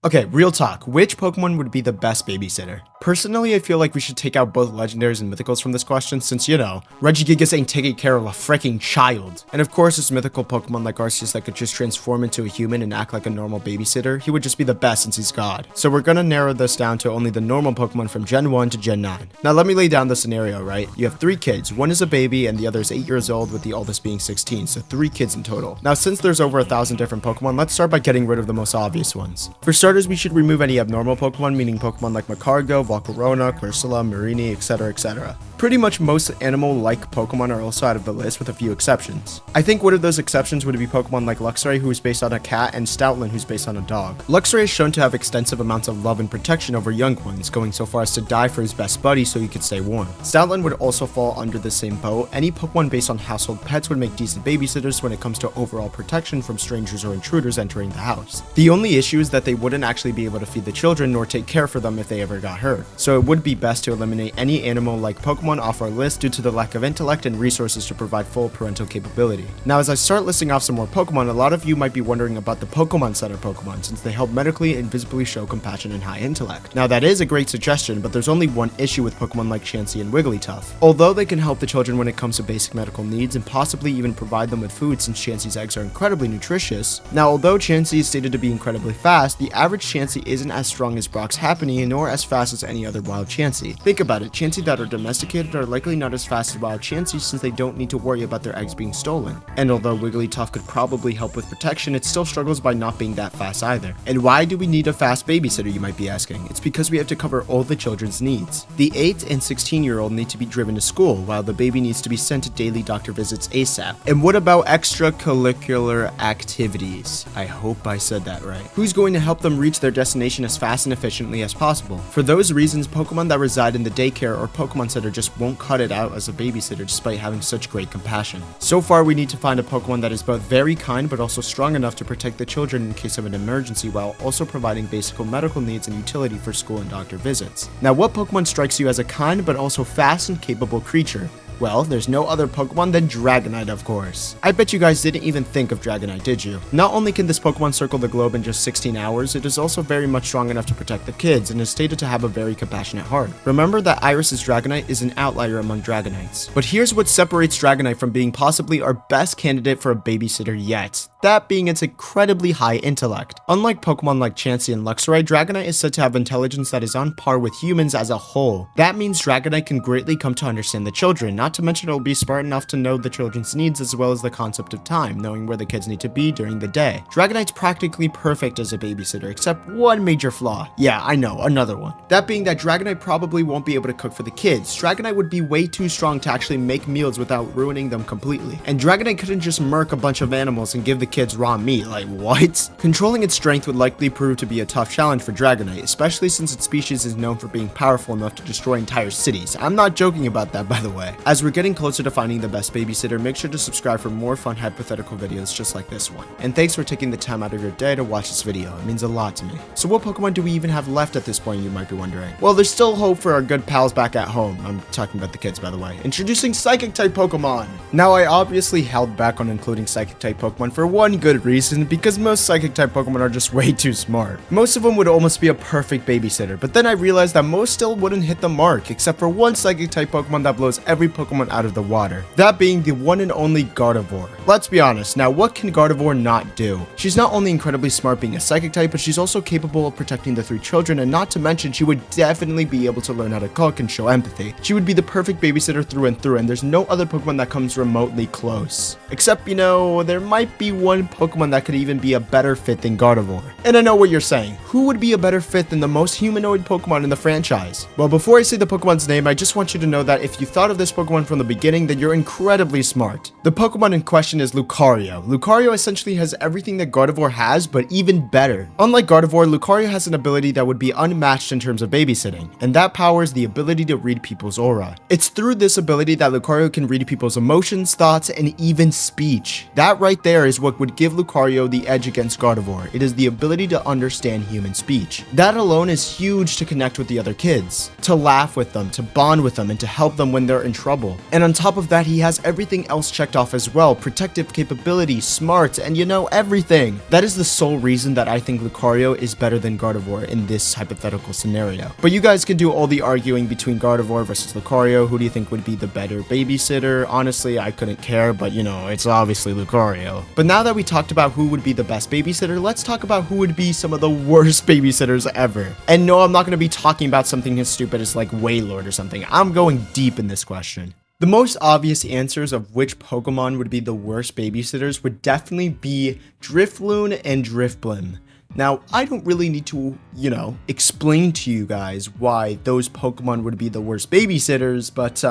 Okay, real talk. Which Pokemon would be the best babysitter? Personally, I feel like we should take out both legendaries and mythicals from this question since, Regigigas ain't taking care of a freaking child. And of course, there's mythical Pokemon like Arceus that could just transform into a human and act like a normal babysitter. He would just be the best since he's God. So we're gonna narrow this down to only the normal Pokemon from Gen 1 to Gen 9. Now let me lay down the scenario, right? You have 3 kids. One is a baby and the other is 8 years old, with the oldest being 16, so 3 kids in total. Now since there's over 1,000 different Pokemon, let's start by getting rid of the most obvious ones. For starters, we should remove any abnormal Pokemon, meaning Pokemon like Macargo, Volcarona, Corsola, Marini, etc, etc. Pretty much most animal-like Pokemon are also out of the list with a few exceptions. I think one of those exceptions would be Pokemon like Luxray, who is based on a cat, and Stoutland, who's based on a dog. Luxray is shown to have extensive amounts of love and protection over young ones, going so far as to die for his best buddy so he could stay warm. Stoutland would also fall under the same boat. Any Pokemon based on household pets would make decent babysitters when it comes to overall protection from strangers or intruders entering the house. The only issue is that they wouldn't actually be able to feed the children nor take care for them if they ever got hurt. So it would be best to eliminate any animal-like Pokemon off our list due to the lack of intellect and resources to provide full parental capability. Now as I start listing off some more Pokemon, a lot of you might be wondering about the Pokemon Center Pokemon, since they help medically and visibly show compassion and high intellect. Now that is a great suggestion, but there's only one issue with Pokemon like Chansey and Wigglytuff. Although they can help the children when it comes to basic medical needs and possibly even provide them with food since Chansey's eggs are incredibly nutritious. Now although Chansey is stated to be incredibly fast, the average Chansey isn't as strong as Brock's Happiny nor as fast as any other wild Chansey. Think about it, Chansey that are domesticated are likely not as fast as wild Chansey since they don't need to worry about their eggs being stolen. And although Wigglytuff could probably help with protection, it still struggles by not being that fast either. And why do we need a fast babysitter, you might be asking? It's because we have to cover all the children's needs. The 8 and 16-year-old need to be driven to school, while the baby needs to be sent to daily doctor visits ASAP. And what about extracurricular activities? I hope I said that right. Who's going to help them reach their destination as fast and efficiently as possible? For those reasons, Pokemon that reside in the daycare or Pokemon Center just won't cut it out as a babysitter despite having such great compassion. So far, we need to find a Pokemon that is both very kind but also strong enough to protect the children in case of an emergency while also providing basic medical needs and utility for school and doctor visits. Now, what Pokemon strikes you as a kind but also fast and capable creature? Well, there's no other Pokemon than Dragonite, of course. I bet you guys didn't even think of Dragonite, did you? Not only can this Pokemon circle the globe in just 16 hours, it is also very much strong enough to protect the kids and is stated to have a very compassionate heart. Remember that Iris's Dragonite is an outlier among Dragonites. But here's what separates Dragonite from being possibly our best candidate for a babysitter yet. That being its incredibly high intellect. Unlike Pokemon like Chansey and Luxray, Dragonite is said to have intelligence that is on par with humans as a whole. That means Dragonite can greatly come to understand the children, not to mention it will be smart enough to know the children's needs as well as the concept of time, knowing where the kids need to be during the day. Dragonite's practically perfect as a babysitter, except one major flaw. Yeah, I know, another one. That being that Dragonite probably won't be able to cook for the kids. Dragonite would be way too strong to actually make meals without ruining them completely. And Dragonite couldn't just murk a bunch of animals and give the kids raw meat, like what? Controlling its strength would likely prove to be a tough challenge for Dragonite, especially since its species is known for being powerful enough to destroy entire cities. I'm not joking about that, by the way. As we're getting closer to finding the best babysitter, make sure to subscribe for more fun hypothetical videos just like this one. And thanks for taking the time out of your day to watch this video, it means a lot to me. So what Pokemon do we even have left at this point, you might be wondering? Well, there's still hope for our good pals back at home. I'm talking about the kids, by the way. Introducing Psychic-type Pokemon! Now, I obviously held back on including Psychic-type Pokemon for one good reason, because most Psychic-type Pokemon are just way too smart. Most of them would almost be a perfect babysitter, but then I realized that most still wouldn't hit the mark, except for one Psychic-type Pokemon that blows every Pokemon out of the water. That being the one and only Gardevoir. Let's be honest, now what can Gardevoir not do? She's not only incredibly smart being a Psychic type, but she's also capable of protecting the 3 children, and not to mention she would definitely be able to learn how to cook and show empathy. She would be the perfect babysitter through and through, and there's no other Pokemon that comes remotely close. Except, there might be one Pokemon that could even be a better fit than Gardevoir. And I know what you're saying. Who would be a better fit than the most humanoid Pokemon in the franchise? Well, before I say the Pokemon's name, I just want you to know that if you thought of this Pokemon from the beginning, then you're incredibly smart. The Pokemon in question is Lucario. Lucario essentially has everything that Gardevoir has, but even better. Unlike Gardevoir, Lucario has an ability that would be unmatched in terms of babysitting, and that power is the ability to read people's aura. It's through this ability that Lucario can read people's emotions, thoughts, and even speech. That right there is what would give Lucario the edge against Gardevoir. It is the ability to understand human speech. That alone is huge to connect with the other kids, to laugh with them, to bond with them, and to help them when they're in trouble. trouble. And on top of that, he has everything else checked off as well. Protective capability, smart, and you know, everything. That is the sole reason that I think Lucario is better than Gardevoir in this hypothetical scenario. But you guys can do all the arguing between Gardevoir versus Lucario. Who do you think would be the better babysitter? Honestly, I couldn't care, but you know, it's obviously Lucario. But now that we talked about who would be the best babysitter, let's talk about who would be some of the worst babysitters ever. And no, I'm not going to be talking about something as stupid as like Wailord or something. I'm going deep in this question. The most obvious answers of which Pokemon would be the worst babysitters would definitely be Drifloon and Drifblim. Now, I don't really need to, you know, explain to you guys why those Pokemon would be the worst babysitters, but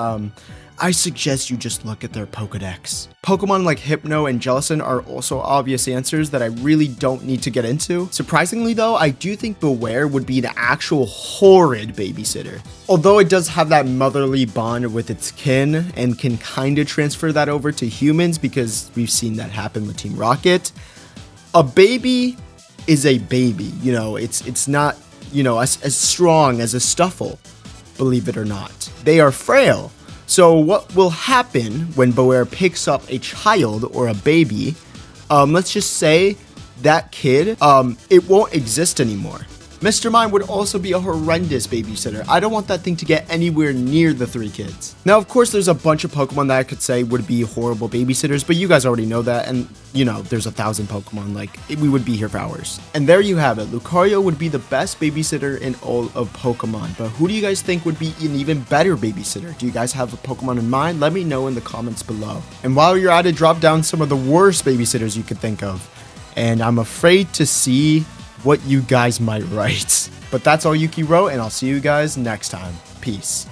I suggest you just look at their Pokedex. Pokemon like Hypno and Jellicent are also obvious answers that I really don't need to get into. Surprisingly though, I do think Beware would be an actual horrid babysitter. Although it does have that motherly bond with its kin and can kind of transfer that over to humans because we've seen that happen with Team Rocket. A baby is a baby, you know, it's not, you know, as strong as a Stuffle, believe it or not. They are frail. So what will happen when Beware picks up a child or a baby, let's just say that kid, it won't exist anymore. Mr. Mime would also be a horrendous babysitter. I don't want that thing to get anywhere near the 3 kids. Now, of course, there's a bunch of Pokemon that I could say would be horrible babysitters, but you guys already know that, and, you know, there's 1,000 Pokemon, like, we would be here for hours. And there you have it. Lucario would be the best babysitter in all of Pokemon, but who do you guys think would be an even better babysitter? Do you guys have a Pokemon in mind? Let me know in the comments below. And while you're at it, drop down some of the worst babysitters you could think of. And I'm afraid to see what you guys might write. But that's all Yuki wrote, and I'll see you guys next time. Peace.